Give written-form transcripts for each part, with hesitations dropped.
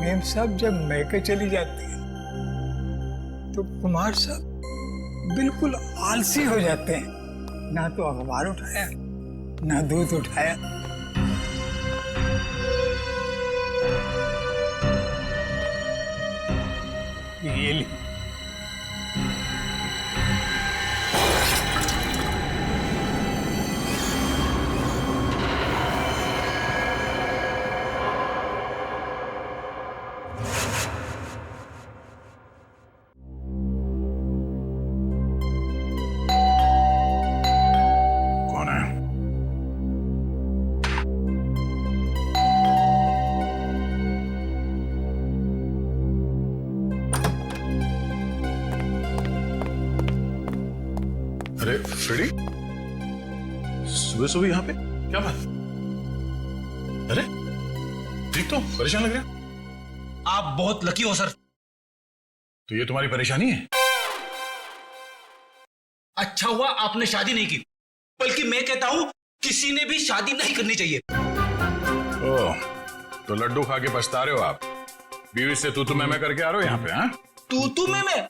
Ma'am साहब जब मैके चली जाती है तो कुमार साहब बिल्कुल आलसी हो जाते हैं। ना तो अखबार उठाया ना दूध उठाया। ये ली। कौन है? अरे फ्रेडी, सुबह सुबह यहाँ पे क्या बात? अरे ठीक तो परेशान लग रहे हैं। आप बहुत लकी हो सर। तो ये तुम्हारी परेशानी है? अच्छा हुआ आपने शादी नहीं की, बल्कि मैं कहता हूं किसी ने भी शादी नहीं करनी चाहिए। ओह, तो लड्डू खा के पछता रहे हो आप? बीवी से तू मैं करके आ रहे हो यहाँ पे? हाँ, तू मैं?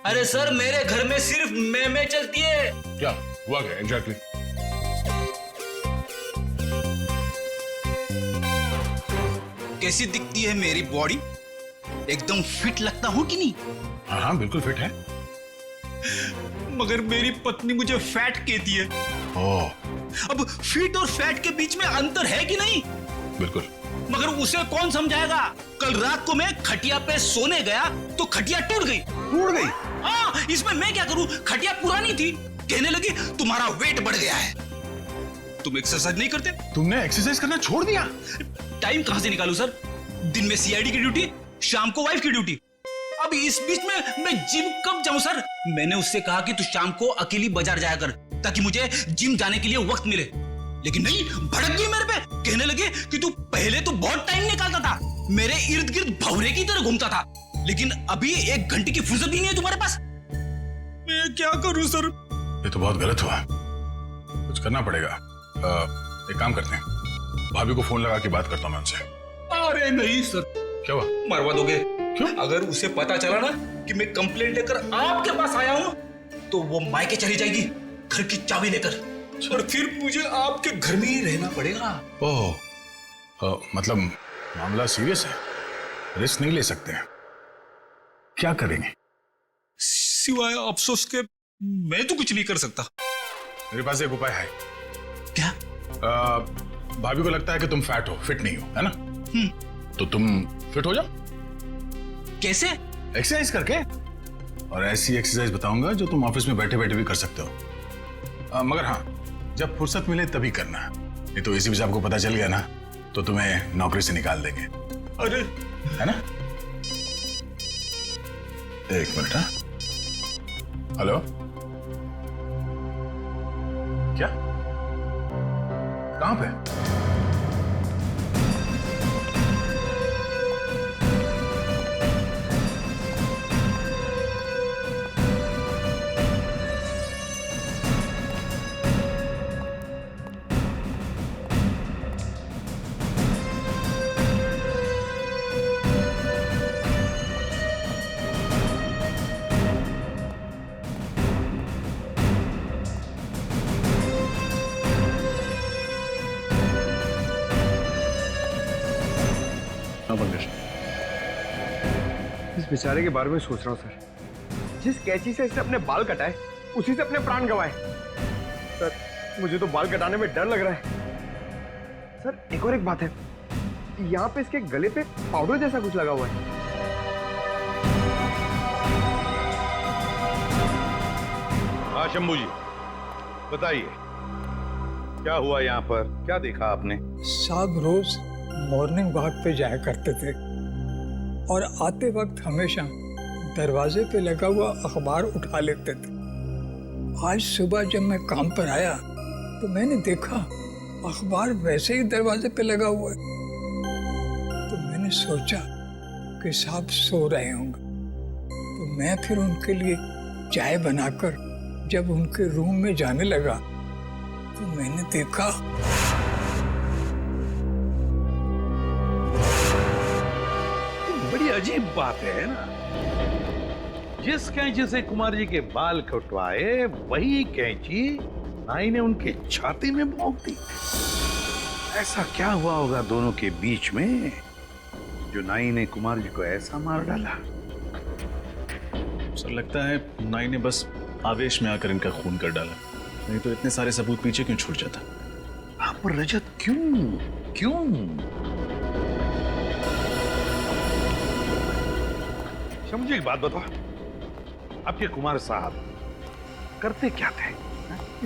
अरे सर, मेरे घर में सिर्फ मैं चलती है। क्या हुआ? क्या एग्जैक्टली? कैसी दिखती है मेरी बॉडी? एकदम फिट लगता हूं कि नहीं? हाँ हाँ, बिल्कुल फिट है। मगर मेरी पत्नी मुझे फैट कहती है। ओह, अब फिट और फैट के बीच में अंतर है कि नहीं? बिल्कुल। मगर उसे कौन समझाएगा? कल रात को मैं खटिया पे सोने गया तो खटिया टूट गई। टूट गई? हाँ, इसमें मैं क्या करूं? खटिया पुरानी थी। कहने लगी तुम्हारा वेट बढ़ गया है। तुम एक्सरसाइज नहीं करते? तुमने एक्सरसाइज करना छोड़ दिया? टाइम कहां से निकालूं सर? दिन में सीआईडी की ड्यूटी, शाम को वाइफ की ड्यूटी। अब इस बीच में मैं जिम कब जाऊं सर? मैंने उससे कहा कि तू शाम को अकेली बाजार जाया कर ताकि मुझे जिम जाने के लिए वक्त मिले, लेकिन नहीं, भड़क गई मेरे पे। कहने लगे कि तू पहले तो बहुत टाइम निकालता था, मेरे इर्द गिर्द भौरे की तरह घूमता था, लेकिन अभी 1 घंटे की फुर्सत भी नहीं है तुम्हारे पास। मैं क्या करूं सर? ये तो बहुत गलत हुआ, कुछ करना पड़ेगा। एक काम करते हैं, भाभी को फोन लगा के बात करता हूं मैं उनसे। अरे नहीं सर। क्या हुआ? मरवा दोगे? क्यों? अगर उसे पता चला ना कि मैं कंप्लेंट लेकर आपके पास आया हूं तो वो मायके चली जाएगी घर की चाबी लेकर, और फिर मुझे आपके घर में ही रहना पड़ेगा। ओह, मतलब मामला सीरियस है, रिस्क नहीं ले सकते हैं। क्या करेंगे? सिवाय अफसोस के मैं तो कुछ नहीं कर सकता। मेरे पास एक उपाय है। क्या? भाभी को लगता है कि तुम फैट हो, फिट नहीं हो, है ना? तो तुम फिट हो जाओ। कैसे? एक्सरसाइज करके। और ऐसी एक्सरसाइज बताऊंगा जो तुम ऑफिस में बैठे बैठे भी कर सकते हो। मगर हाँ, जब फुर्सत मिले तभी करना, नहीं तो इसी भी आपको पता चल गया ना तो तुम्हें नौकरी से निकाल देंगे। अरे, है ना? 1 मिनट। हाँ, हेलो, क्या? कहां पे? इस बेचारे के बारे में सोच रहा हूँ सर। जिस कैंची से इसने अपने बाल कटाए उसी से अपने प्राण गंवाए। सर, मुझे तो बाल कटाने में डर लग रहा है। सर, एक और एक बात है, यहाँ पे इसके गले पे पाउडर जैसा कुछ लगा हुआ है। हाँ शंभू जी, बताइए क्या हुआ यहाँ पर? क्या देखा आपने? साहब रोज मॉर्निंग वॉक पे जाया करते थे और आते वक्त हमेशा दरवाजे पे लगा हुआ अखबार उठा लेते थे। आज सुबह जब मैं काम पर आया तो मैंने देखा अखबार वैसे ही दरवाजे पे लगा हुआ है। तो मैंने सोचा कि साहब सो रहे होंगे, तो मैं फिर उनके लिए चाय बनाकर जब उनके रूम में जाने लगा तो मैंने देखा अजीब बात है ना, जिस कैंची से कुमार जी के बाल कटवाए वही कैंची नाई ने उनके छाती में भोंक दी। ऐसा क्या हुआ होगा दोनों के बीच में जो नाई ने कुमार जी को ऐसा मार डाला? सर लगता है नाई ने बस आवेश में आकर इनका खून कर डाला, नहीं तो इतने सारे सबूत पीछे क्यों छूट जाता। हाँ, पर रजत क्यों क्यों? अच्छा, मुझे एक बात बताओ, आपके कुमार साहब करते क्या थे?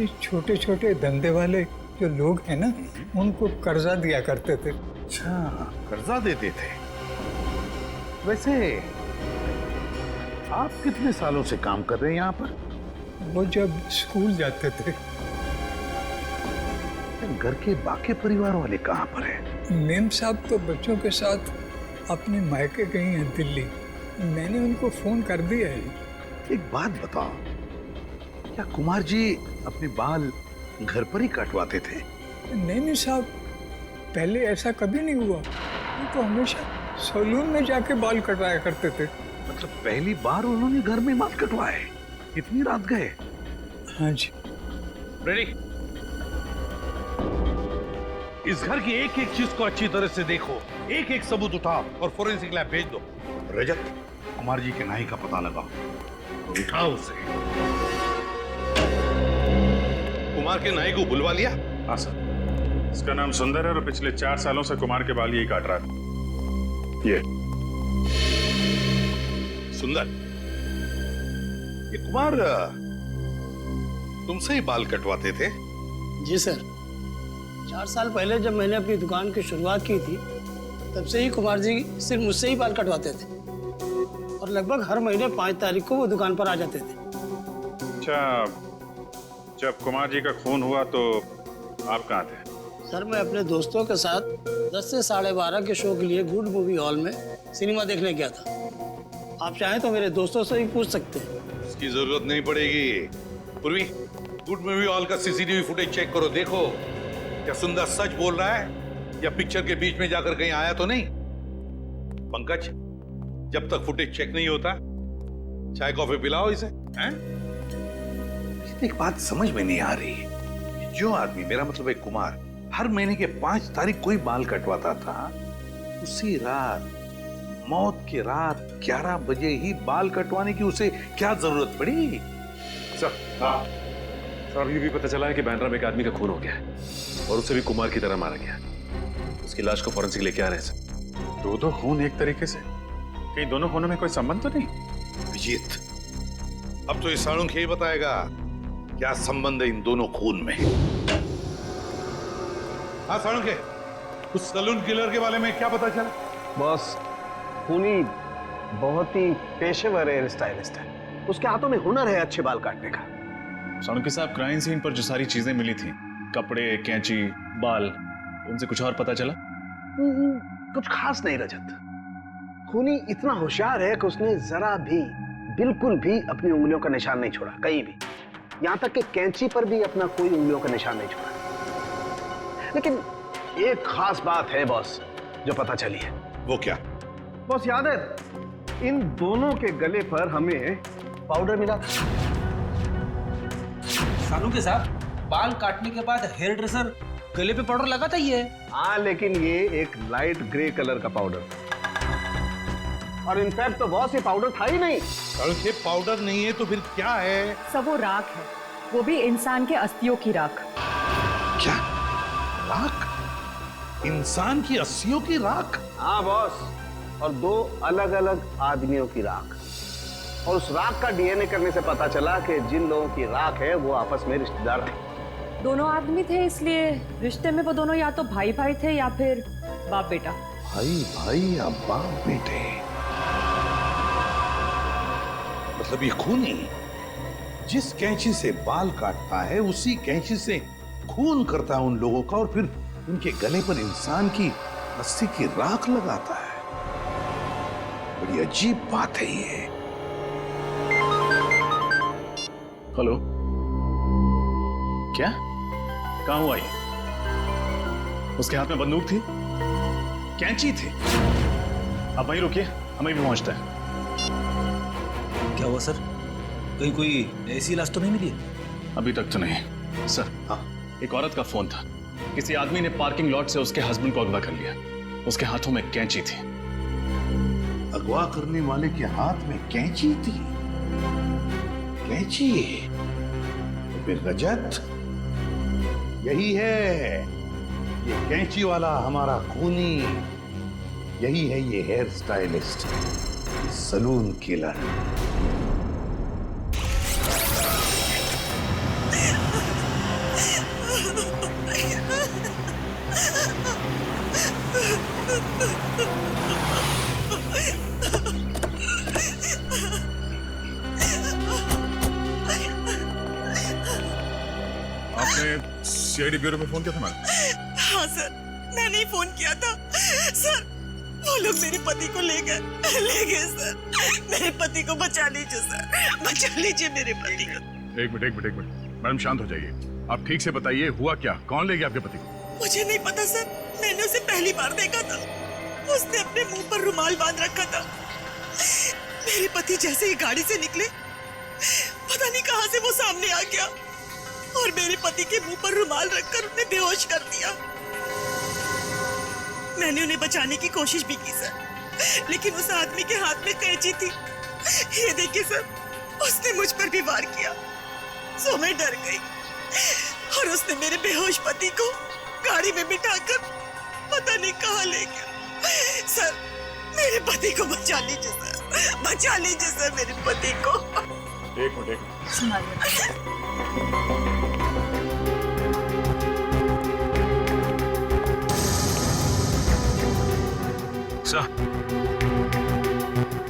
ये छोटे छोटे धंधे वाले जो लोग हैं ना, उनको कर्जा दिया करते थे। अच्छा, कर्जा देते थे। वैसे आप कितने सालों से काम कर रहे हैं यहाँ पर? वो जब स्कूल जाते थे। घर के बाकी परिवार वाले कहाँ पर हैं? मेम साहब तो बच्चों के साथ अपने मायके गई हैं दिल्ली। मैंने उनको फोन कर दिया है। एक बात बताओ, क्या कुमार जी अपने बाल घर पर ही कटवाते थे? नहीं साहब, पहले ऐसा कभी नहीं हुआ। वो तो हमेशा सैलून में जाके बाल कटवाया करते थे। मतलब पहली बार उन्होंने घर में बाल कटवाए? इतनी रात गए? हाँ जी। रेडी? इस घर की एक एक चीज को अच्छी तरह से देखो, एक एक सबूत उठाओ और फोरेंसिक लैब भेज दो। रजत, कुमार जी के नाई का पता लगाओ, तो उठाओ उसे। कुमार के नाई को बुलवा लिया? हाँ सर, इसका नाम सुंदर है और पिछले 4 सालों से कुमार के बाल यही काट रहा था। ये सुंदर, ये कुमार तुमसे ही बाल कटवाते थे? जी सर, 4 साल पहले जब मैंने अपनी दुकान की शुरुआत की थी, तब से ही कुमार जी सिर्फ मुझसे ही बाल कटवाते थे और लगभग हर महीने 5 तारीख को वो दुकान पर आ जाते थे। अच्छा, जब कुमार जी का खून हुआ तो आप कहाँ थे? सर, मैं अपने दोस्तों के साथ 10 से 12:30 के शो के लिए गुड मूवी हॉल में सिनेमा देखने गया था। आप चाहें तो मेरे दोस्तों से ही पूछ सकते हैं। इसकी जरूरत नहीं पड़ेगी। पूर्वी, गुड मूवी हॉल का सीसीटीवी फुटेज चेक करो, देखो क्या सुंदर सच बोल रहा है या पिक्चर के बीच में जाकर कहीं आया तो नहीं। पंकज, जब तक फुटेज चेक नहीं होता चाय कॉफी पिलाओ इसे। हैं? एक बात समझ में नहीं आ रही, जो आदमी, मेरा मतलब है कुमार, हर महीने के 5 तारीख को ही बाल कटवाता था, उसी रात, मौत की रात 11 बजे ही बाल कटवाने की उसे क्या जरूरत पड़ी? सर, हाँ सर, ये भी पता चला है कि बैंड्रा में एक आदमी का खून हो गया है और उसे भी कुमार की तरह मारा गया। उसकी लाश को फॉरेंसिक लेके आ रहे हैं सर। 2 खून एक तरीके से, कहीं दोनों खूनों में कोई संबंध तो नहीं? विजीत, अब तो इस सालून ही बताएगा क्या संबंध है इन दोनों खून में। हाँ सालून के, उस सलून किलर के बारे में क्या पता चला? बॉस, खूनी बहुत ही पेशेवर हेयर स्टाइलिस्ट है। उसके हाथों में हुनर है अच्छे बाल काटने का। सालुंके साहब, क्राइम सीन पर जो सारी चीजें मिली थी, कपड़े, कैंची, बाल, उनसे कुछ और पता चला? कुछ खास नहीं रजत। खूनी इतना होशियार है कि उसने जरा भी, बिल्कुल भी अपनी उंगलियों का निशान नहीं छोड़ा, कहीं भी। यहां तक कि कैंची पर भी अपना कोई उंगलियों का निशान नहीं छोड़ा। लेकिन एक खास बात है बॉस जो पता चली है। वो क्या? बॉस, याद है इन दोनों के गले पर हमें पाउडर मिला था। सालू के साथ बाल काटने के बाद हेयर ड्रेसर गले पे पाउडर लगाता ही है। हाँ, लेकिन ये एक लाइट ग्रे कलर का पाउडर था। और इनफैक्ट तो बॉस, ये पाउडर था ही नहीं। सालून के, पाउडर नहीं है तो फिर क्या है? सब वो राख है, वो भी इंसान के अस्थियों की राख। क्या राख? इंसान की अस्थियों की राख? हाँ बॉस, और 2 अलग अलग आदमियों की राख। और उस राख का डीएनए करने से पता चला कि जिन लोगों की राख है वो आपस में रिश्तेदार थे। दोनों आदमी थे, इसलिए रिश्ते में वो दोनों या तो भाई भाई थे या फिर बाप बेटा। भाई भाई या बाप बेटे? मतलब ये खूनी जिस कैंची से बाल काटता है उसी कैंची से खून करता है उन लोगों का, और फिर उनके गले पर इंसान की अस्थि की राख लगाता है। बड़ी अजीब बात है ये। हेलो, क्या? कहां हुआ ये? उसके हाथ में बंदूक थी, कैंची थी, आप वहीं रुकिए, हमें भी पहुंचते हैं। क्या हुआ सर? कहीं कोई ऐसी लाश तो नहीं मिली है? अभी तक तो नहीं सर। हाँ, एक औरत का फोन था। किसी आदमी ने पार्किंग लॉट से उसके हस्बैंड को अगवा कर लिया। उसके हाथों में कैंची थी। अगवा करने वाले के हाथ में कैंची थी? कैंची? तो फिर रजत यही है, ये कैंची वाला हमारा खूनी, यही है ये हेयर स्टाइलिस्ट, सलून किलर। आपने सीआईडी ब्यूरो में फोन किया था मैडम? हाँ सर, मैंने ही फोन किया था। सर, वो लोग मेरे पति को ले गए सर। मेरे पति को बचा लीजिए सर, बचा लीजिए मेरे पति को। एक मिनट मैडम, शांत हो जाइए। आप ठीक से बताइए हुआ क्या, कौन ले गया आपके पति को? मुझे नहीं पता सर, मैंने उसे पहली बार देखा था। उसने अपने मुंह पर रुमाल बांध रखा था। मेरे पति जैसे ही गाड़ी से निकले, पता नहीं कहां से वो सामने आ गया और मेरे पति के मुंह पर रुमाल रखकर उन्हें बेहोश कर दिया। मैंने उन्हें बचाने की कोशिश भी की सर, लेकिन उस आदमी के हाथ में कैंची थी। ये देखिए सर, उसने मुझ पर भी वार किया। सो मैं डर गई और उसने मेरे बेहोश पति को गाड़ी में बिठाकर पता नहीं कहां ले गया। सर, मेरे पति को बचा लीजिए सर, बचा लीजिए सर मेरे पति को। एक मिनट। सर,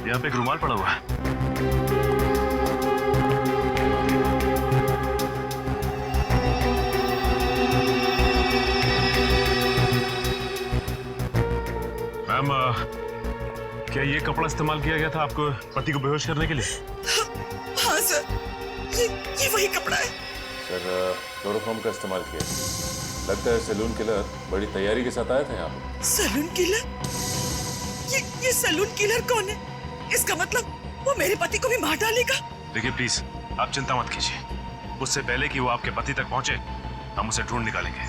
यहाँ पे एक रुमाल पड़ा हुआ है। मैम, क्या ये कपड़ा इस्तेमाल किया गया था आपको पति को बेहोश करने के लिए? हाँ सर, ये वही कपड़ा है। सर, क्लोरोफॉर्म का इस्तेमाल किया। लगता है सैलून किलर बड़ी तैयारी के साथ आया था यहाँ पे। Salon killer? ये सैलून किलर कौन है? इसका मतलब वो मेरे पति को भी मार डालेगा। देखिए प्लीज, आप चिंता मत कीजिए। उससे पहले कि वो आपके पति तक पहुंचे, हम उसे ढूंढ निकालेंगे।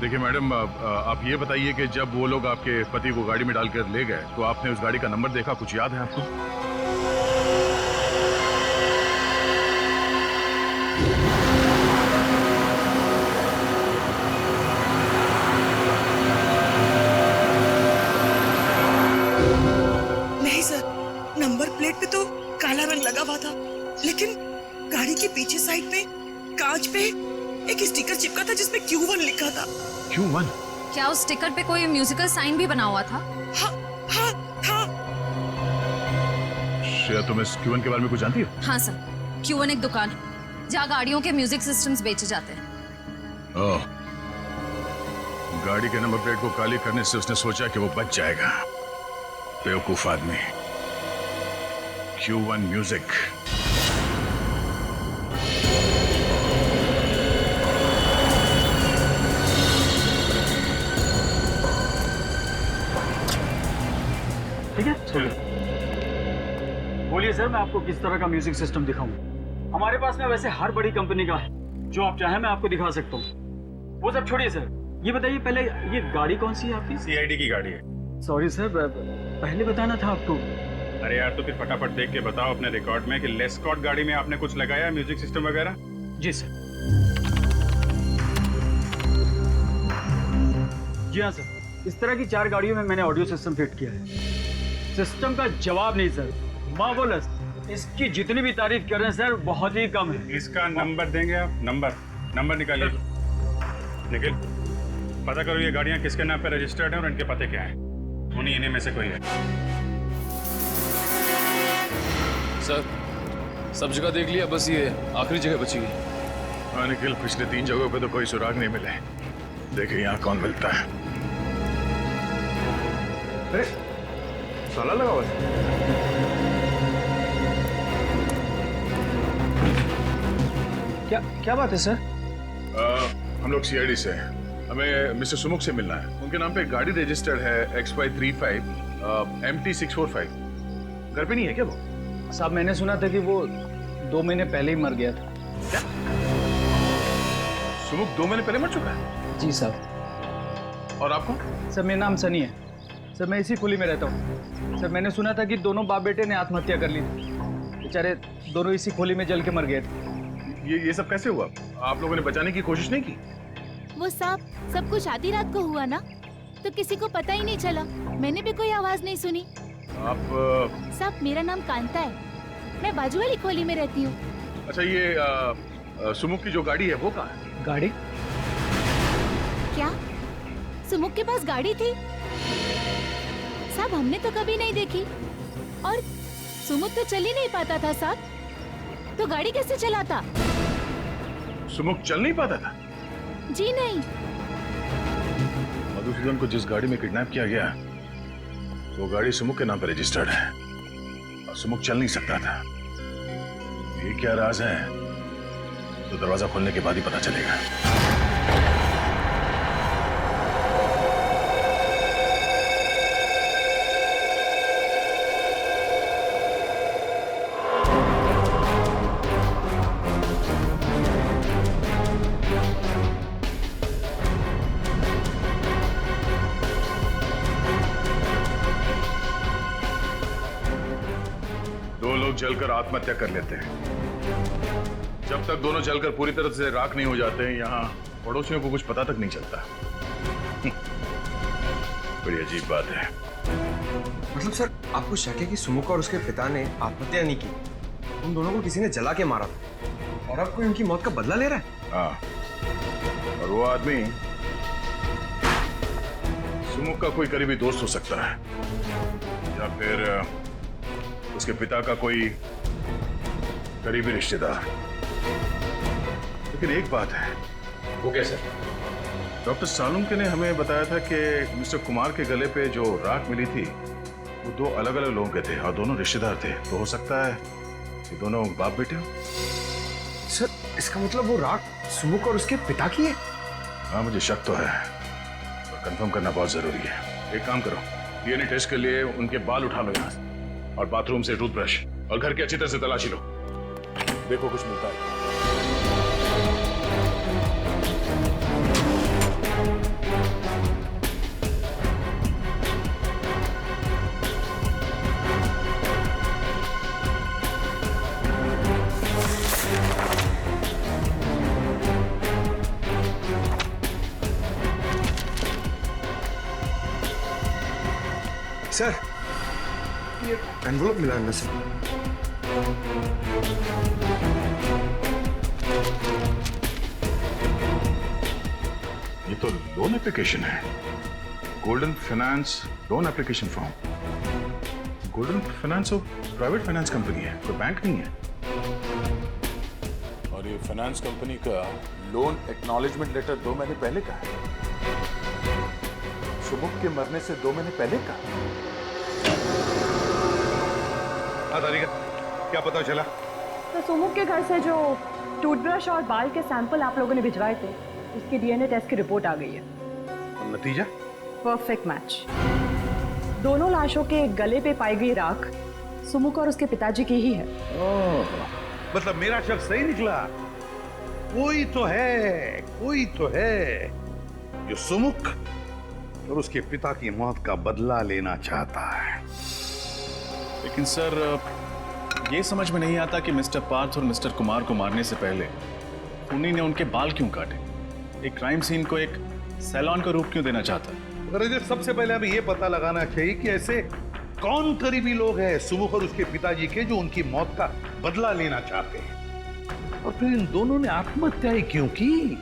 देखिए मैडम, आप ये बताइए कि जब वो लोग आपके पति को गाड़ी में डालकर ले गए तो आपने उस गाड़ी का नंबर देखा, कुछ याद है आपको? नहीं सर, नंबर प्लेट पे तो काला रंग लगा हुआ था, लेकिन गाड़ी के पीछे साइड पे कांच पे एक स्टिकर चिपका था जिसमें Q1 लिखा था। Q1? क्या उस स्टिकर पे कोई म्यूजिकल साइन भी बना हुआ था? हाँ, हाँ, हाँ। श्रेया, तुम इस Q1 के बारे में कुछ जानती हो? हाँ सर, Q1 एक दुकान है जहाँ गाड़ियों के म्यूजिक सिस्टम्स बेचे जाते हैं। ओह, गाड़ी के नंबर प्लेट को काली करने से उसने सोचा कि वो बच जाएगा। बेवकूफ आदमी। Q1 music. ठीक है, बोलिए सर, मैं आपको किस तरह का म्यूजिक सिस्टम दिखाऊं? हमारे पास में वैसे हर बड़ी कंपनी का है, जो आप चाहें मैं आपको दिखा सकता हूँ। वो सब छोड़िए सर, ये बताइए पहले, ये गाड़ी कौन सी है आपकी? सीआईडी की गाड़ी है। सॉरी सर, पहले बताना था आपको। अरे यार, तो फिर फटाफट देख के बताओ अपने रिकॉर्ड में कि लेस्कॉट गाड़ी में आपने कुछ लगाया म्यूजिक सिस्टम वगैरह? जी सर। जी हाँ सर, इस तरह की 4 गाड़ियों में मैंने ऑडियो सिस्टम फिट किया है। सिस्टम का जवाब नहीं सर, मार्वलस। इसकी जितनी भी तारीफ कर रहे हैं सर, बहुत ही कम है। इसका नंबर देंगे आप? नंबर निकालिए। निखिल, पता करो ये गाड़ियां किसके नाम पे रजिस्टर्ड हैं और इनके पते क्या हैं। उन्हीं में से कोई है। सर, सब जगह देख लिया, बस ये आखिरी जगह बची है। हाँ निखिल, पिछले 3 जगहों पे तो कोई सुराग नहीं मिले। देखिए यहाँ कौन मिलता है। अरे ताला लगा हुआ है। क्या बात है सर? हम लोग सीआईडी से हैं। हमें मिस्टर सुमुख से मिलना है। उनके नाम पे गाड़ी रजिस्टर्ड है XY35 MT645। घर पे नहीं है क्या वो? साहब मैंने सुना था कि वो 2 महीने पहले ही मर गया था। क्या? सुमुख 2 महीने पहले मर चुका है? जी साहब। और आपको? सर मेरा नाम सनी है सर, मैं इसी खुली में रहता हूँ सर। मैंने सुना था कि दोनों बाप बेटे ने आत्महत्या कर ली थी, बेचारे दोनों इसी खोली में जल के मर गए थे। ये सब कैसे हुआ? आप लोगों ने बचाने की कोशिश नहीं की? वो सब कुछ आधी रात को हुआ ना, तो किसी को पता ही नहीं चला। मैंने भी कोई आवाज नहीं सुनी। आप साहब मेरा नाम कांता है, मैं बाजू वाली खोली में रहती हूँ। अच्छा, ये सुमुख की जो गाड़ी है वो कहाँ है? गाड़ी? क्या सुमुख के पास गाड़ी थी? साहब हमने तो कभी नहीं देखी, और सुमुख तो चल ही नहीं पाता था साहब, तो गाड़ी कैसे चलाता? सुमुख चल नहीं पाता था? जी नहीं। मधुसूदन को जिस गाड़ी में किडनैप किया गया वो गाड़ी सुमुख के नाम पर रजिस्टर्ड है, और सुमुख चल नहीं सकता था। ये क्या राज है तो दरवाजा खोलने के बाद ही पता चलेगा। जलकर आत्महत्या कर लेते हैं। जब तक दोनों जलकर पूरी तरह से राख नहीं हो जाते हैं, यहाँ पड़ोसियों को कुछ पता तक नहीं चलता। बड़ी अजीब बात है। मतलब सर, आपको शक है कि सुमुख और उसके पिता ने आत्महत्या नहीं की, उन दोनों को किसी ने जला के मारा था, और अब कोई उनकी मौत का बदला ले रहा है? हाँ, और वो आदमी सुमुख का कोई करीबी दोस्त हो सकता है, या फिर उसके पिता का कोई करीबी रिश्तेदार। लेकिन एक बात है। वो कैसे? डॉक्टर सालुंके ने हमें बताया था कि मिस्टर कुमार के गले पे जो राख मिली थी वो 2 अलग अलग लोगों के थे, और दोनों रिश्तेदार थे। तो हो सकता है कि दोनों बाप बेटे हो। सर इसका मतलब वो राख सुमुख और उसके पिता की है? हाँ, मुझे शक तो है, पर कंफर्म करना बहुत जरूरी है। एक काम करो, डीएनए टेस्ट के लिए उनके बाल उठा लो यहाँ से, और बाथरूम से टूथब्रश, और घर की अच्छी तरह से तलाशी लो। देखो कुछ मिलता है। सर ये एनवलप मिला है सर। ये तो लोन एप्लीकेशन है, golden finance loan application form. Golden finance private finance company है, कोई बैंक नहीं है। और ये फाइनेंस कंपनी का लोन एक्नॉलेजमेंट लेटर 2 महीने पहले का है। सुमुख के मरने से 2 महीने पहले का। क्या पता चला? तो सुमुख के घर से जो टूथब्रश और बाल के सैंपल आप लोगों ने भिजवाए थे, उसकी डीएनए टेस्ट की रिपोर्ट आ गई है। और नतीजा? Perfect match. दोनों लाशों के गले पे पाई गई राख सुमुख और उसके पिताजी की ही है। मतलब मेरा शक सही निकला। कोई तो है जो सुमुख और उसके पिता की मौत का बदला लेना चाहता है। लेकिन सर ये समझ में नहीं आता कि मिस्टर पार्थ और मिस्टर कुमार को मारने से पहले खूनी ने उनके बाल क्यों काटे? एक क्राइम सीन को एक सैलून का रूप क्यों देना चाहता है? अरे सबसे पहले हमें यह पता लगाना चाहिए कि ऐसे कौन करीबी लोग हैं सुमुख और उसके पिताजी के जो उनकी मौत का बदला लेना चाहते हैं, और फिर इन दोनों ने आत्महत्या ही क्यों की?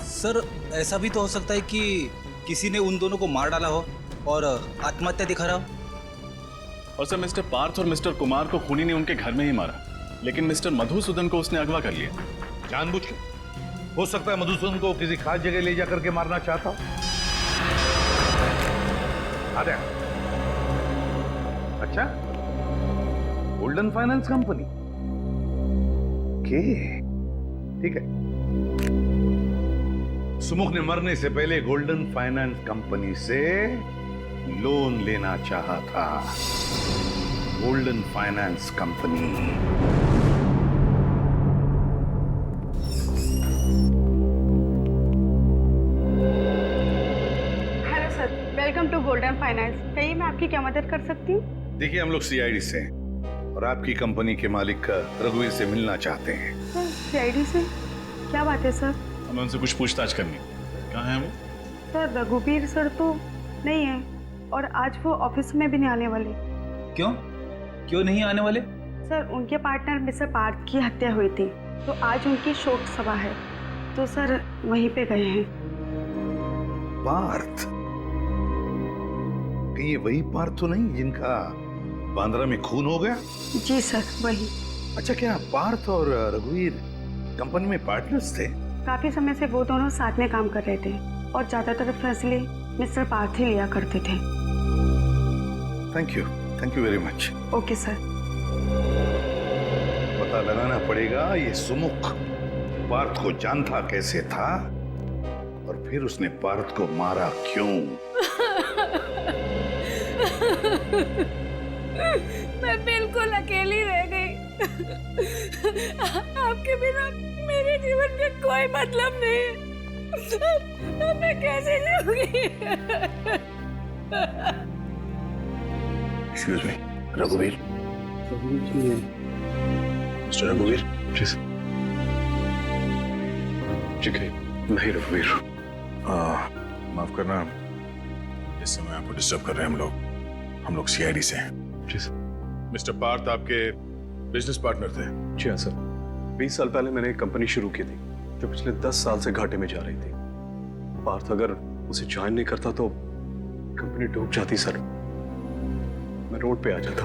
सर ऐसा भी तो हो सकता है कि किसी ने उन दोनों को मार डाला हो और आत्महत्या दिखा रहा हो। और सर मिस्टर पार्थ और मिस्टर कुमार को खूनी ने उनके घर में ही मारा, लेकिन मिस्टर मधुसूदन को उसने अगवा कर लिया जानबूझ के। हो सकता है मधुसूदन को किसी खास जगह ले जाकर के मारना चाहता हो। अच्छा, गोल्डन फाइनेंस कंपनी के ठीक है। सुमुख ने मरने से पहले गोल्डन फाइनेंस कंपनी से लोन लेना चाहा था। Golden Finance company. Hello sir, welcome to Golden Finance. कहिए मैं आपकी क्या मदद कर सकती हूँ? देखिए, हम लोग सीआईडी से हैं और आपकी कंपनी के मालिक रघुवीर से मिलना चाहते हैं। सीआईडी से? क्या बात है सर? हमें उनसे कुछ पूछताछ करनी। कहाँ है वो? सर, रघुवीर सर तो नहीं है और आज वो ऑफिस में भी नहीं आने वाले। क्यों? क्यों नहीं आने वाले? सर, उनके पार्टनर मिस्टर पार्थ की हत्या हुई थी तो आज उनकी शोक सभा है, तो सर वहीं पे गए हैं। पार्थ? कहीं ये वही पार्थ तो नहीं जिनका बांद्रा में खून हो गया? जी सर, वही। अच्छा, क्या पार्थ और रघुवीर कंपनी में पार्टनर्स थे? काफी समय से वो दोनों साथ में काम कर रहे थे और ज्यादातर फैसले मिस्टर पार्थ ही लिया करते थे। Thank you very much. Okay sir. पता लगाना पड़ेगा ये सुमुख पार्थ को जानता कैसे था और फिर उसने पार्थ को मारा क्यों। मैं बिल्कुल अकेली रह गई। आपके बिना मेरे जीवन में कोई मतलब नहीं। अब मैं कैसे जीऊंगी? एक्सक्यूज मी, रघुवीर। मिस्टर रघुवीर। जी सर। ठीक है, नहीं रघुवीर। माफ करना, इस समय आपको डिस्टर्ब कर रहे हैं हम लोग सीआईडी से हैं। जी सर। मिस्टर पार्थ आपके बिजनेस पार्टनर थे? जी हाँ सर। 20 साल पहले मैंने एक कंपनी शुरू की थी जो पिछले 10 साल से घाटे में जा रही थी। पार्थ अगर उसे ज्वाइन नहीं करता तो कंपनी डूब जाती सर। मैं रोड पे आ जाता।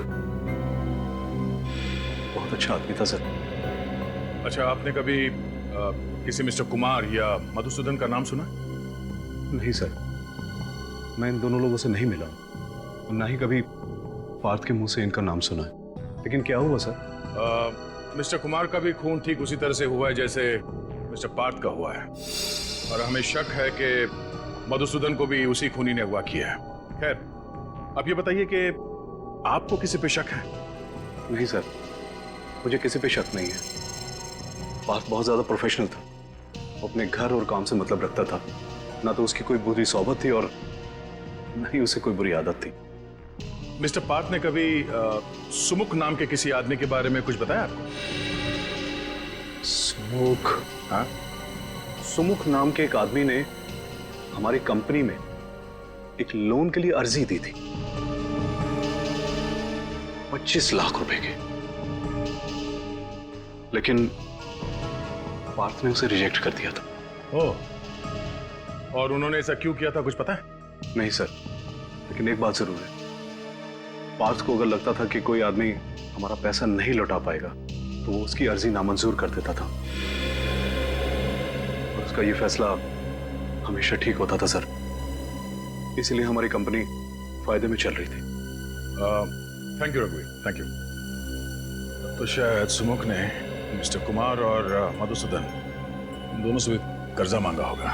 बहुत अच्छा आदमी था सर। अच्छा, आपने कभी किसी मिस्टर कुमार या मधुसूदन का नाम सुना? नहीं सर, मैं इन दोनों लोगों से नहीं मिला, ना ही कभी पार्थ के मुंह से इनका नाम सुना है। लेकिन क्या हुआ सर? मिस्टर कुमार का भी खून ठीक उसी तरह से हुआ है जैसे मिस्टर पार्थ का हुआ है और हमें शक है कि मधुसूदन को भी उसी खूनी ने अगवा किया है। खैर, अब ये बताइए कि आपको किसी पे शक है? नहीं सर, मुझे किसी पे शक नहीं है। पार्थ बहुत ज्यादा प्रोफेशनल था। वो अपने घर और काम से मतलब रखता था। ना तो उसकी कोई बुरी सोबत थी और न ही उसे कोई बुरी आदत थी। मिस्टर पार्थ ने कभी सुमुख नाम के किसी आदमी के बारे में कुछ बताया आपको? सुमुख? हाँ, सुमुख नाम के एक आदमी ने हमारी कंपनी में एक लोन के लिए अर्जी दी थी 25 लाख रुपए की, लेकिन पार्थ ने उसे रिजेक्ट कर दिया था। ओह, और उन्होंने ऐसा क्यों किया था, कुछ पता है? नहीं सर, लेकिन एक बात जरूर है, पार्थ को अगर लगता था कि कोई आदमी हमारा पैसा नहीं लौटा पाएगा तो वो उसकी अर्जी नामंजूर कर देता था और उसका ये फैसला हमेशा ठीक होता था सर। इसीलिए हमारी कंपनी फायदे में चल रही थी। थैंक यू रघुवीर, थैंक यू। तो शायद सुमुख ने मिस्टर कुमार और मधुसूदन दोनों से भी कर्जा मांगा होगा।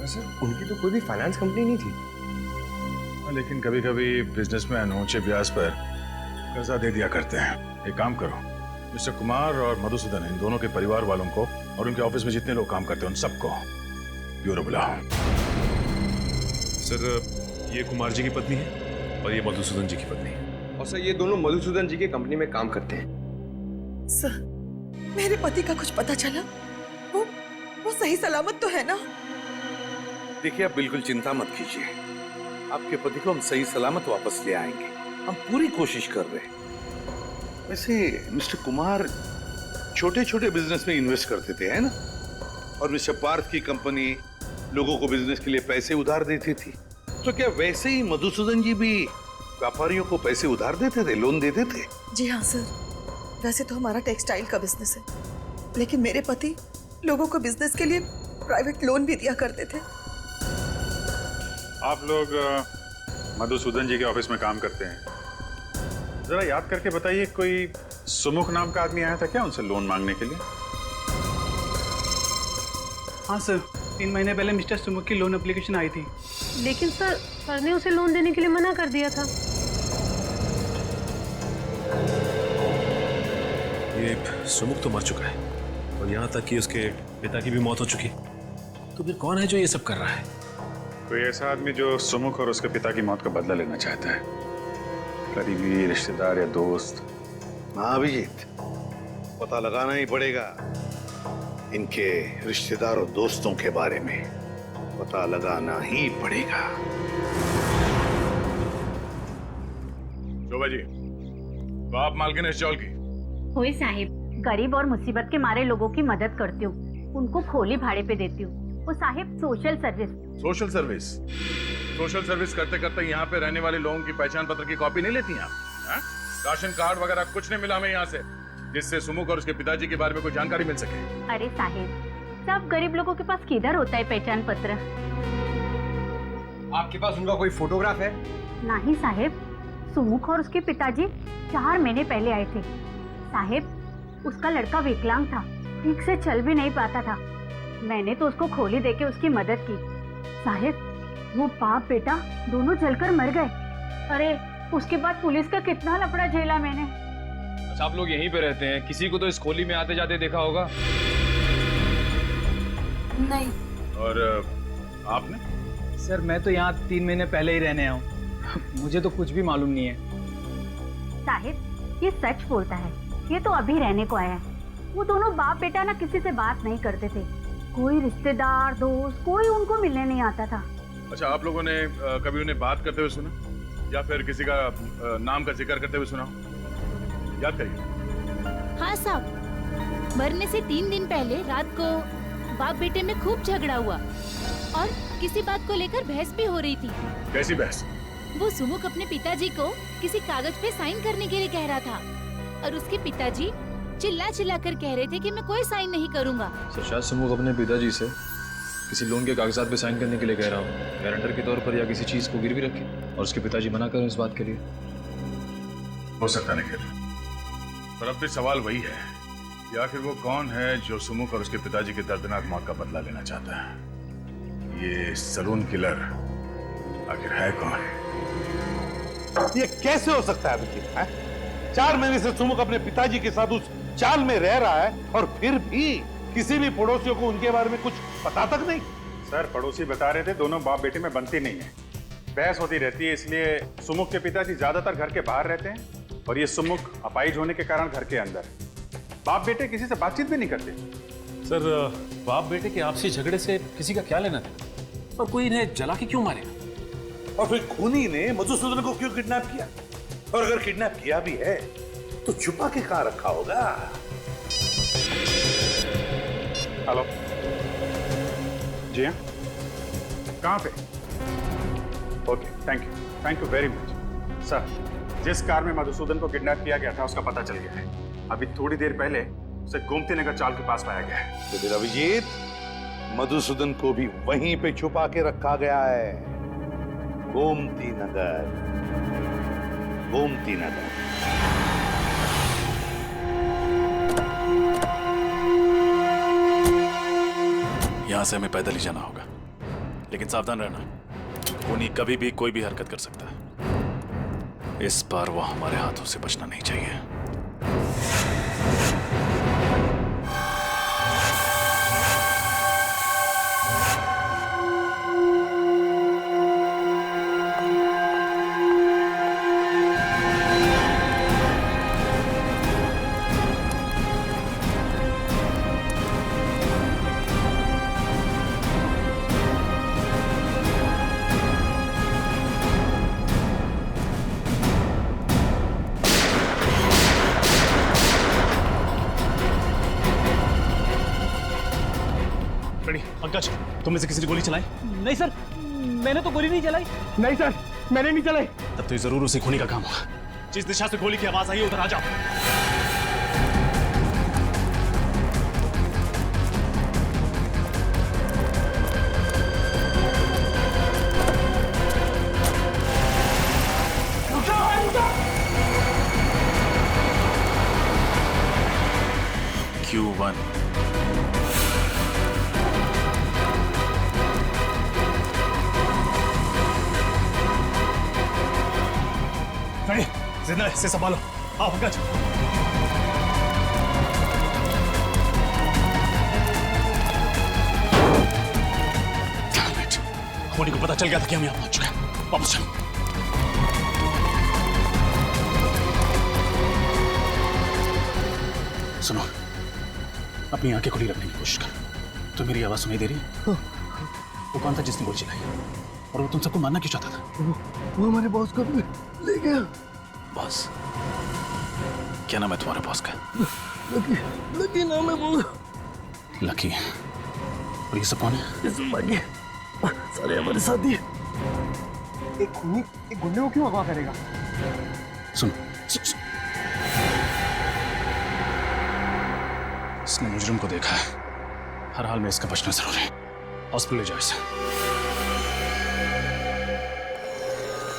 वैसे उनकी तो कोई भी फाइनेंस कंपनी नहीं थी। लेकिन कभी कभी बिजनेसमैन ऊंचे ब्याज पर कर्जा दे दिया करते हैं। एक काम करो, मिस्टर कुमार और मधुसूदन, इन दोनों के परिवार वालों को और उनके ऑफिस में जितने लोग काम करते हैं उन सबको ब्यूरो बुलाओ। सर, ये कुमार जी की पत्नी है और ये मधुसूदन जी की पत्नी है। और सर, ये दोनों मधुसूदन जी के कंपनी में काम करते हैं। सर, मेरे पति का कुछ पता चला? वो सही सलामत तो है ना? देखिए, आप बिल्कुल चिंता मत कीजिए, आपके पति को हम सही सलामत वापस ले आएंगे। हम पूरी कोशिश कर रहे हैं। वैसे मिस्टर कुमार छोटे छोटे बिजनेस में इन्वेस्ट करते थे, है ना? और मिस्टर पार्थ की कंपनी लोगों को बिजनेस के लिए पैसे उधार देती थी। तो क्या वैसे ही मधुसूदन जी भी व्यापारियों को पैसे उधार देते थे, लोन देते थे? जी हाँ सर, वैसे तो हमारा टेक्सटाइल का बिजनेस है, लेकिन मेरे पति लोगों को बिजनेस के लिए प्राइवेट लोन भी दिया करते थे। आप लोग मधुसूदन जी के ऑफिस में काम करते हैं। जरा याद करके बताइए, कोई सुमुख नाम का आदमी आया था क्या उनसे लोन मांगने के लिए? हाँ सर, 3 महीने पहले मिस्टर सुमुख की लोन एप्लीकेशन आई थी। लेकिन सर ने उसे लोन देने के लिए मना कर दिया था। ये सुमुख तो मर चुका है और यहाँ तक कि उसके पिता की भी मौत हो चुकी। तो फिर कौन है जो ये सब कर रहा है? कोई ऐसा आदमी जो सुमुख और उसके पिता की मौत का बदला लेना चाहता है, करीबी रिश्तेदार या दोस्त। हाँ अभिजीत, पता लगाना ही पड़ेगा इनके रिश्तेदारों दोस्तों के बारे में, पता लगाना ही पड़ेगा। शोभा जी, बाप मालकिन इस चौल की। होई साहिब, गरीब और मुसीबत के मारे लोगों की मदद करती हूँ, उनको खोली भाड़े पे देती हूँ। वो Sahib social service. Social service? Social service करते करते यहाँ पे रहने वाले लोगों की पहचान पत्र की कॉपी नहीं लेती आप? राशन कार्ड वगैरह कुछ नहीं मिला हमें यहाँ से जिससे सुमुख और उसके पिताजी के बारे में कोई जानकारी मिल सके? अरे साहिब, सब गरीब लोगों के पास किधर होता है पहचान पत्र? आपके पास उनका कोई फोटोग्राफ है? नहीं साहिब, सुमुख और उसके पिताजी 4 महीने पहले आए थे। साहिब, उसका लड़का विकलांग था, ठीक से चल भी नहीं पाता था। मैंने तो उसको खोली देके उसकी मदद की। साहिब, वो बाप बेटा दोनों जलकर मर गए। अरे उसके बाद पुलिस का कितना लफड़ा झेला मैंने। अच्छा, आप लोग यहीं पे रहते हैं? किसी को तो इस खोली में आते जाते देखा होगा? नहीं। और आपने? सर मैं तो यहाँ 3 महीने पहले ही रहने आया हूँ। मुझे तो कुछ भी मालूम नहीं है। साहिब, ये सच बोलता है, ये तो अभी रहने को आया है। वो दोनों बाप बेटा ना किसी से बात नहीं करते थे, कोई रिश्तेदार दोस्त कोई उनको मिलने नहीं आता था। अच्छा, आप लोगों ने कभी उन्हें बात करते हुए सुना या फिर किसी का नाम का जिक्र करते हुए सुना? याद करिए। हाँ साहब, मरने से 3 दिन पहले रात को बाप बेटे में खूब झगड़ा हुआ और किसी बात को लेकर बहस भी हो रही थी। कैसी बहस? वो सुमुख अपने पिताजी को किसी कागज पे साइन करने के लिए कह रहा था और उसके पिताजी चिल्ला चिल्ला कर कह रहे थे कि मैं कोई साइन नहीं करूंगा। सर शायद सुमुख अपने पिताजी से किसी लोन के कागजात पे साइन करने के लिए कह रहा हूँ, गारंटर के तौर पर या किसी चीज को गिरवी रखे और उसके पिताजी मना करें इस बात के लिए। हो सकता नहीं, पर अब भी सवाल वही है कि आखिर वो कौन है जो सुमुख और उसके पिताजी की दर्दनाक मौत का बदला लेना चाहता है? ये सलून किलर आखिर है कौन? ये कैसे हो सकता है अभिजीत? 4 महीने से सुमुख अपने पिताजी के साथ उस चाल में रह रहा है और फिर भी किसी भी पड़ोसियों को उनके बारे में कुछ पता तक नहीं। सर पड़ोसी बता रहे थे दोनों बाप बेटे में बनती नहीं है, बहस होती रहती है, इसलिए सुमुख के पिताजी ज्यादातर घर के बाहर रहते हैं और ये सुमुख अपाहिज होने के कारण घर के अंदर। बाप बेटे किसी से बातचीत भी नहीं करते। सर बाप बेटे के आपसी झगड़े से किसी का क्या लेना था? और कोई इन्हें जला के क्यों मारेगा? और फिर खूनी ने मधुसूदन को क्यों किडनैप किया? और अगर किडनैप किया भी है तो छुपा के कहां रखा होगा? हेलो जी हाँ, कहाँ पे? Okay, thank you very much. Sir, जिस कार में मधुसूदन को किडनैप किया गया था उसका पता चल गया है। अभी थोड़ी देर पहले उसे गोमती नगर चाल के पास पाया गया है। तो फिर अभिजीत, मधुसूदन को भी वहीं पे छुपा के रखा गया है। गोमती नगर, गोमती नगर। यहां से हमें पैदल ही जाना होगा, लेकिन सावधान रहना, खूनी कभी भी कोई भी हरकत कर सकता है। इस बार वो हमारे हाथों से बचना नहीं चाहिए। पंकज, तुम में से किसी ने गोली चलाई? नहीं सर, मैंने तो गोली नहीं चलाई। नहीं सर, मैंने नहीं चलाई। तब तो ये जरूर उसे खूनी का काम होगा। जिस दिशा से गोली की आवाज आई है उधर आ जाओ। Q1 अरे जिंदा से संभालो, आओ पंकज। होनी को पता चल गया था कि हम यहाँ पहुंच चुके हैं। वापस चलो। सुनो, अपनी आंखें खुली रखने की कोशिश कर। तो मेरी आवाज सुनाई दे रही है? वो कौन था जिसने गोली चलाई और वो तुम सबको मारना क्यों चाहता था? वो हमारे बॉस को ले गया। बॉस? क्या नाम है तुम्हारे बॉस का? लकी, लकी नाम है वो। लकी? और ये सब कौन है? ये सब बाकी सारे हमारे साथी। एक खूनी एक गुंडे को क्यों अगवा करेगा? सुन, इसने मुजरिम को देखा है। हर हाल में इसका बचना जरूरी है। हॉस्पिटल ले जाओ इसे।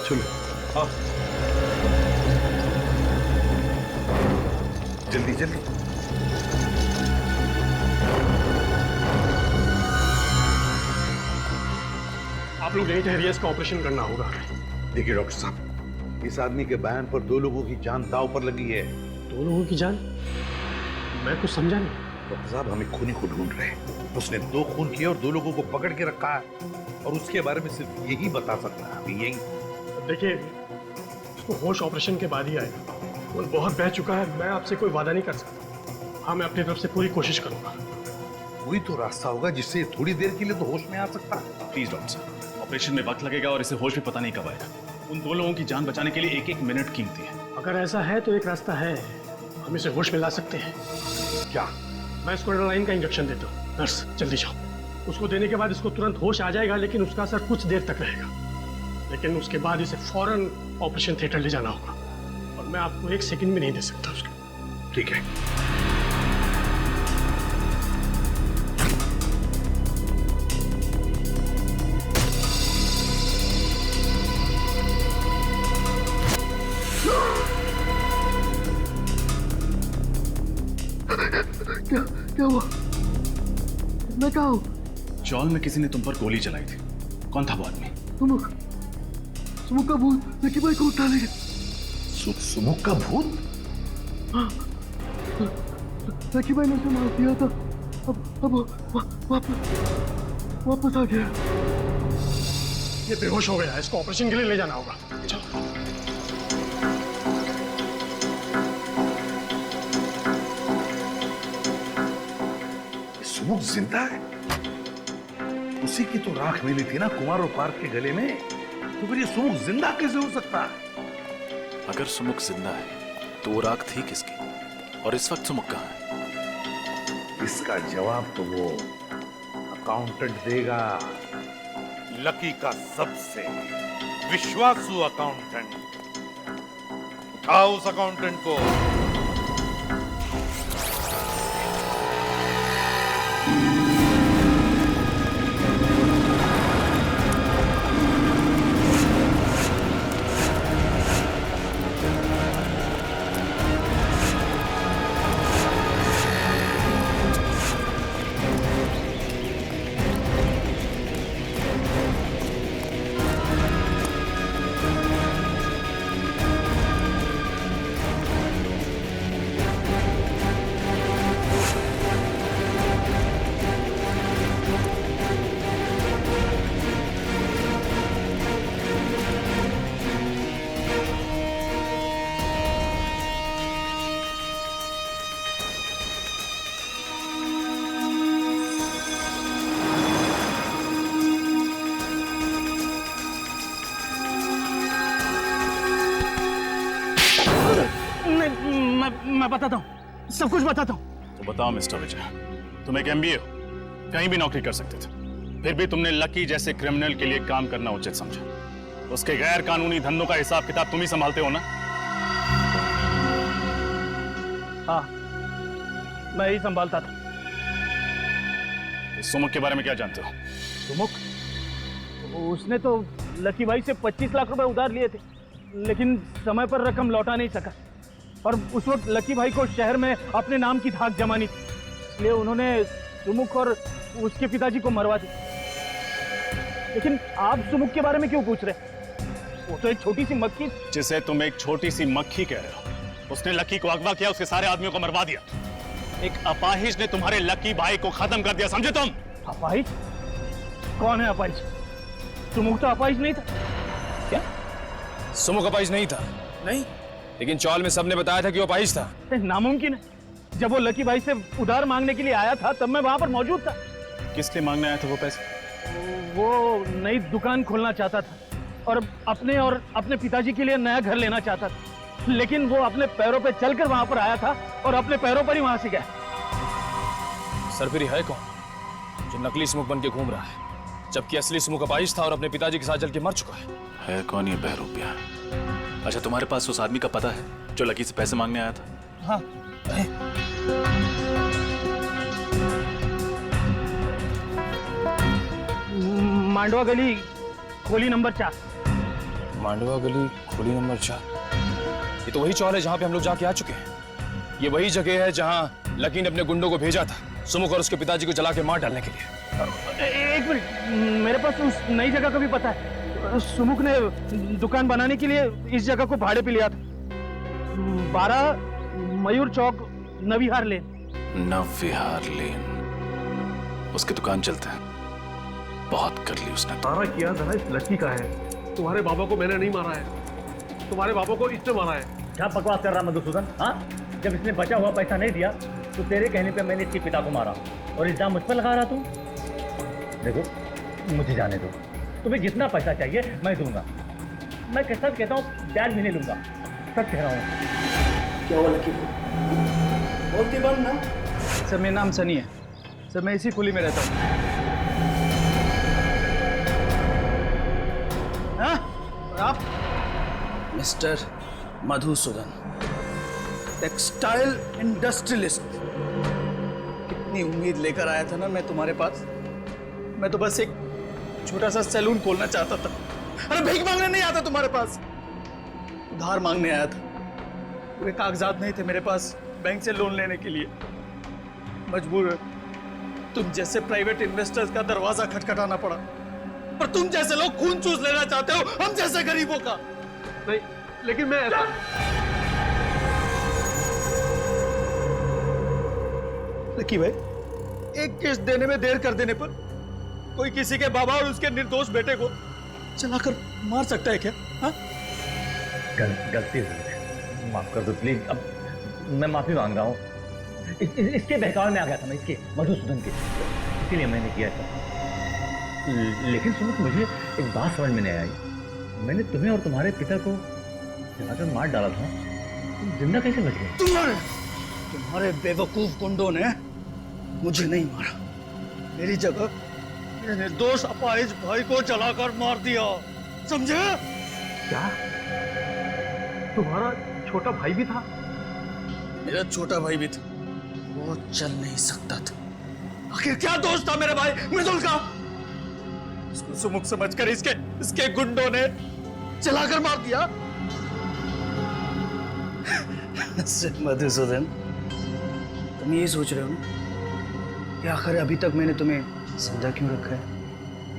चलो आओ, जल्दी जल्दी। आप लोग यही ठहरिए, इसका ऑपरेशन करना होगा। देखिए डॉक्टर साहब, इस आदमी के बयान पर 2 लोगों की जान दांव पर लगी है। 2 लोगों की जान? मैं कुछ समझा नहीं। डॉक्टर साहब, हम एक खूनी को ढूंढ रहे हैं। उसने 2 खून किए और 2 लोगों को पकड़ के रखा है, और उसके बारे में सिर्फ यही बता सकता है अभी, यही। देखिए, उसको होश ऑपरेशन के बाद ही आएगा। वो बहुत बह चुका है। मैं आपसे कोई वादा नहीं कर सकता। हाँ, मैं अपनी तरफ से पूरी कोशिश करूंगा। वही तो रास्ता होगा जिससे थोड़ी देर के लिए तो होश में आ सकता है। प्लीज डॉक्टर साहब, ऑपरेशन में वक्त लगेगा और इसे होश भी पता नहीं कब आएगा। उन 2 लोगों की जान बचाने के लिए 1-1 मिनट कीमती है। अगर ऐसा है तो एक रास्ता है, हम इसे होश में ला सकते हैं। क्या? मैं इसको एड्रेनालाइन का इंजेक्शन देता हूँ। नर्स, जल्दी जाओ। उसको देने के बाद इसको तुरंत होश आ जाएगा, लेकिन उसका असर कुछ देर तक रहेगा। लेकिन उसके बाद इसे फौरन ऑपरेशन थिएटर ले जाना होगा, और मैं आपको 1 सेकंड भी नहीं दे सकता उसको। ठीक है। क्या हुआ? मैं कहाँ हूँ? चौल में किसी ने तुम पर गोली चलाई थी। कौन था वो आदमी? सुमुख का भूत लकी भाई को उठा ले गया। सुमुख का भूत? हाँ, लकी भाई ने उसे मार दिया था। अब वापस आ गया। ये बेहोश हो गया है, इसको ऑपरेशन के लिए ले जाना होगा। चलो। सुमुख जिंदा है? उसी की तो राख मिली थी ना कुमार और पार्थ के गले में, तो फिर ये सुमुख जिंदा कैसे हो सकता है? अगर सुमुख जिंदा है तो वो राख थी किसकी, और इस वक्त सुमुख कहाँ है? इसका जवाब तो वो अकाउंटेंट देगा। लकी का सबसे विश्वासु अकाउंटेंट। उठाओ उस अकाउंटेंट को। मैं बताता हूँ, सब कुछ बताता हूँ। तो बताओ मिस्टर विजय, तुम एक MBA हो, कहीं भी नौकरी कर सकते थे, फिर भी तुमने लकी जैसे क्रिमिनल के लिए काम करना उचित समझा। उसके गैर कानूनी धंधों का हिसाब किताब तुम ही संभालते हो ना? हाँ, मैं ही संभालता था। इस सुमुख के बारे में क्या जानते हो? सुमुख? उसने तो लकी भाई से 25 लाख रुपए उधार लिए थे, लेकिन समय पर रकम लौटा नहीं सका, और उस वक्त लकी भाई को शहर में अपने नाम की धाक जमानी थी, इसलिए उन्होंने सुमुख और उसके पिताजी को मरवा दिया। लेकिन आप सुमुख के बारे में क्यों पूछ रहे? वो तो एक छोटी सी मक्खी। जिसे तुम एक छोटी सी मक्खी कह रहे हो, उसने लकी को अगवा किया, उसके सारे आदमियों को मरवा दिया। एक अपाहिज ने तुम्हारे लकी भाई को खत्म कर दिया, समझे तुम? अपाहिज? कौन है अपाहिज? सुमुख तो अपाहिज नहीं था। क्या सुमुख अपाहिज नहीं था? नहीं, लेकिन चौल में सबने बताया था कि वो अपाहिज था। नामुमकिन है। जब वो लकी भाई से उधार मांगने के लिए आया था तब मैं वहां पर मौजूद था। किस लिए मांगने आया था वो पैसे? वो नई दुकान खोलना चाहता था और अपने पिताजी के लिए नया घर लेना चाहता था, लेकिन वो अपने पैरों पे चलकर वहां पर आया था और अपने पैरों पर ही वहां से गया। सरफिरी है कौन जो नकली सुमुख बन के घूम रहा है, जबकि असली सुमुख अपाहिज था और अपने पिताजी के साथ जल के मर चुका है कौन ये बहरूपिया? अच्छा, तुम्हारे पास उस आदमी का पता है जो लकी से पैसे मांगने आया था? हाँ है। मांडवा गली खोली नंबर 4। मांडवा गली खोली नंबर 4। ये तो वही चौल है जहां पे हम लोग जाके आ चुके हैं। ये वही जगह है जहां लकी ने अपने गुंडों को भेजा था सुमुख और उसके पिताजी को जला के मार डालने के लिए। एक मिनट, मेरे पास उस नई जगह का भी पता है। सुमुख ने दुकान बनाने के लिए इस जगह को भाड़े पे लिया था। 12 मयूर चौक, नविहार लेन। नविहार लेन, उसकी दुकान चलते हैं। बहुत कर ली उसने। सारा किया धरा इस लड़की का है। तुम्हारे बाबा को मैंने नहीं मारा है, तुम्हारे बाबा को इसने मारा है। क्या बकवास कर रहा मधुसूदन? हाँ, जब इसने बचा हुआ पैसा नहीं दिया तो तेरे कहने पे मैंने इसके पिता को मारा और इल्जाम मुझ पर लगा रहा तू। देखो, मुझे जाने दो। तुम्हें जितना पैसा चाहिए मैं दूंगा। मैं कैसा कहता हूँ, ब्याज भी नहीं लूंगा। सच कह रहा हूँ। क्या हुआ लकी? बोलती बंद ना। सर मेरा नाम सनी है सर, मैं इसी खुली में रहता हूँ। हाँ? और आप? Mister Madhusudan, textile industrialist. कितनी उम्मीद लेकर आया था ना मैं तुम्हारे पास। मैं तो बस एक छोटा सा सैलून खोलना चाहता था। अरे भीख मांगने नहीं आता तुम्हारे पास, उधार मांगने आया था। वे कागजात नहीं थे मेरे पास बैंक से लोन लेने के लिए। मजबूर तुम जैसे प्राइवेट इन्वेस्टर्स का दरवाजा खटखटाना पड़ा, पर तुम जैसे लोग खून चूस लेना चाहते हो हम जैसे गरीबों का। नहीं, लेकिन मैं ऐसा... लकी भाई, एक किस्त देने में देर कर देने पर कोई किसी के बाबा और उसके निर्दोष बेटे को चलाकर मार सकता है क्या? हाँ? गलती हो गई, माफ कर दो प्लीज। अब मैं माफी मांग रहा हूँ। इसके बहकावे में आ गया था मैं, इसके मधुसूदन के, इसीलिए मैंने किया था। लेकिन सुनो, मुझे एक बात समझ में नहीं आई। मैंने तुम्हें और तुम्हारे पिता को जलाकर मार डाला था, तुम जिंदा कैसे बच गए? तुम्हारे बेवकूफ गुंडों ने मुझे नहीं मारा, मेरी जगह निर्दोष अपाहिज भाई को जलाकर मार दिया, समझे? क्या तुम्हारा छोटा भाई भी था? मेरा छोटा भाई भी था, वो चल नहीं सकता था। आखिर क्या दोष था मेरे भाई मृदुल का? उसको सुमुख समझकर इसके गुंडों ने जलाकर मार दिया। मधुसूदन, तुम यही सोच रहे हो ना कि आखिर अभी तक मैंने तुम्हें जिंदा क्यों रखा है?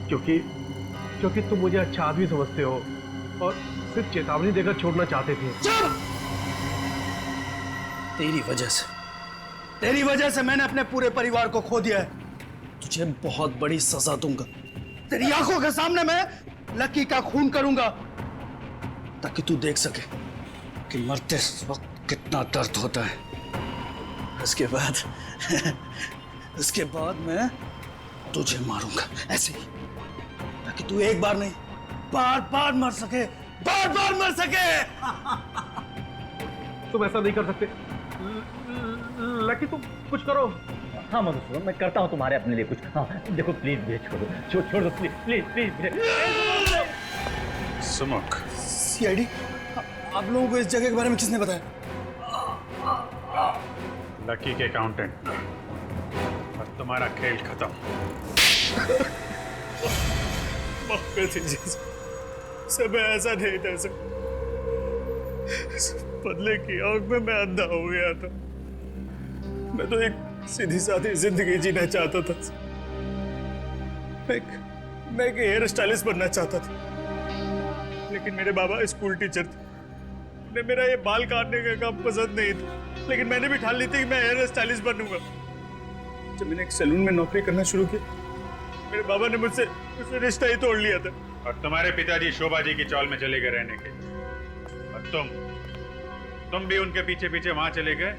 क्योंकि तुम मुझे अच्छा आदमी समझते हो और सिर्फ चेतावनी देकर छोड़ना चाहते थे। चुप! तेरी वजह से मैंने अपने पूरे परिवार को खो दिया है। तुझे बहुत बड़ी सजा दूंगा। तेरी आंखों के सामने मैं लकी का खून करूंगा ताकि तू देख सके कि मरते वक्त कितना दर्द होता है। उसके बाद मैं तुझे मारूंगा ऐसे ही, ताकि तू एक बार नहीं बार मर सके, बार मर सके। तुम ऐसा नहीं कर सकते लकी, तुम कुछ करो। हाँ मधुसूदन, मैं करता हूँ तुम्हारे अपने लिए कुछ। हाँ देखो, प्लीज भेज छोड़ दो, प्लीज। सुमुख, सीआईडी, आप लोगों को इस जगह के बारे में किसने बताया? लकी के अकाउंटेंट। और तुम्हारा खेल खत्म। माफ कर दीजिए सर, मैं ऐसा नहीं था सर। बदले की आग में मैं अंधा हो गया था। मैं तो एक सीधी सादी जिंदगी जीना चाहता था। मैं एक हेयर स्टाइलिस्ट बनना चाहता था, लेकिन मेरे बाबा स्कूल टीचर थे, उन्हें मेरा ये बाल काटने का काम पसंद नहीं था, लेकिन मैंने भी ठान ली थी कि मैं हेयर स्टाइलिस्ट बनूंगा। जब मैंने एक सैलून में नौकरी करना शुरू की, मेरे बाबा ने मुझसे रिश्ता ही तोड़ लिया था। और तुम्हारे पिताजी शोभा जी की चौल में चले गए रहने के, और तुम भी उनके पीछे पीछे वहां चले गए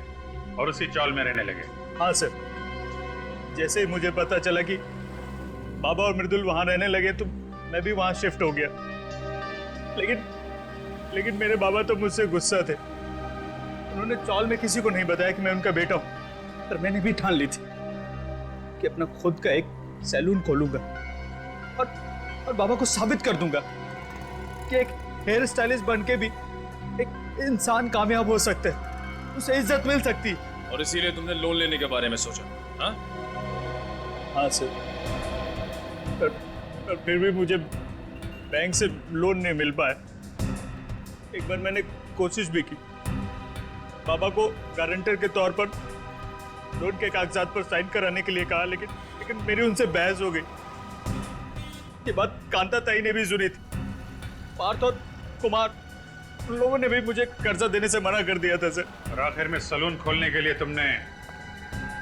और उसी चौल में रहने लगे। हाँ सर, जैसे ही मुझे पता चला कि बाबा और मृदुल वहां रहने लगे तो मैं भी वहां शिफ्ट हो गया। लेकिन मेरे बाबा तो मुझसे गुस्सा थे। उन्होंने चौल में किसी को नहीं बताया कि मैं उनका बेटा हूं, पर मैंने भी ठान ली थी कि अपना खुद का एक सैलून खोलूंगा और बाबा को साबित कर दूंगा कि एक हेयर स्टाइलिस्ट बन के भी एक इंसान कामयाब हो सकता है, उसे इज्जत मिल सकती है। और इसीलिए तुमने लोन लेने के बारे में सोचा? हाँ हाँ सर, पर फिर भी मुझे बैंक से लोन नहीं मिल पाया। एक बार मैंने कोशिश भी की, बाबा को गारंटर के तौर पर लोन के कागजात पर साइन कराने के लिए कहा, लेकिन मेरी उनसे बहस हो गई। ये बात कांता ताई ने भी सुनी थी। पार्थ और कुमार, उन लोगों ने भी मुझे कर्जा देने से मना कर दिया था सर। और आखिर में सलून खोलने के लिए तुमने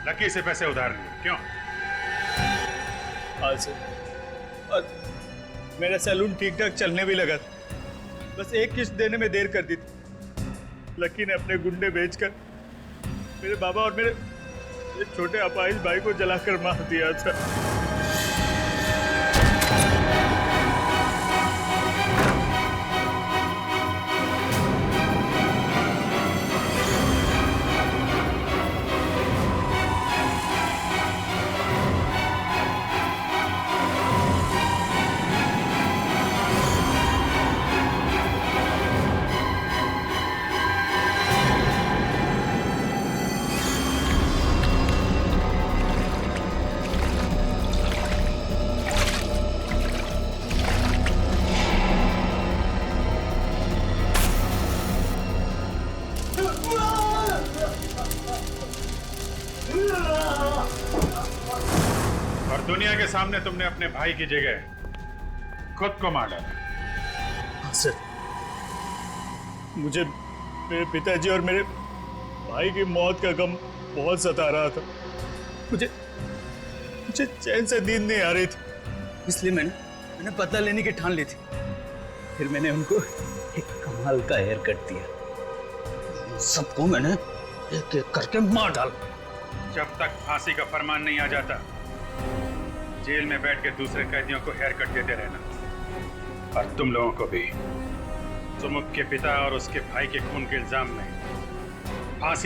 लकी से पैसे उधार लिए, क्यों? हाँ सर, और मेरा सैलून ठीक ठाक चलने भी लगा था, बस एक किस्त देने में देर कर दी थी। लकी ने अपने गुंडे बेचकर मेरे बाबा और मेरे छोटे अपाहिज भाई को जलाकर मार दिया था। और दुनिया के सामने तुमने अपने भाई की जगह खुद को मार डाला। सर, मुझे मेरे पिताजी और मेरे भाई की मौत का गम बहुत सता रहा था। मुझे चैन से नींद नहीं आ रही थी, इसलिए मैंने बदला लेने की ठान ली थी। फिर मैंने उनको एक कमाल का हेयर कट दिया। सबको मैंने एक एक करके मार डाला। जब तक फांसी का फरमान नहीं आ जाता, जेल में बैठ के दूसरे कैदियों को हेयर कट देते रहना। और तुम लोगों को भी सुमुख के पिता और उसके भाई के खून के इल्जाम में फांसी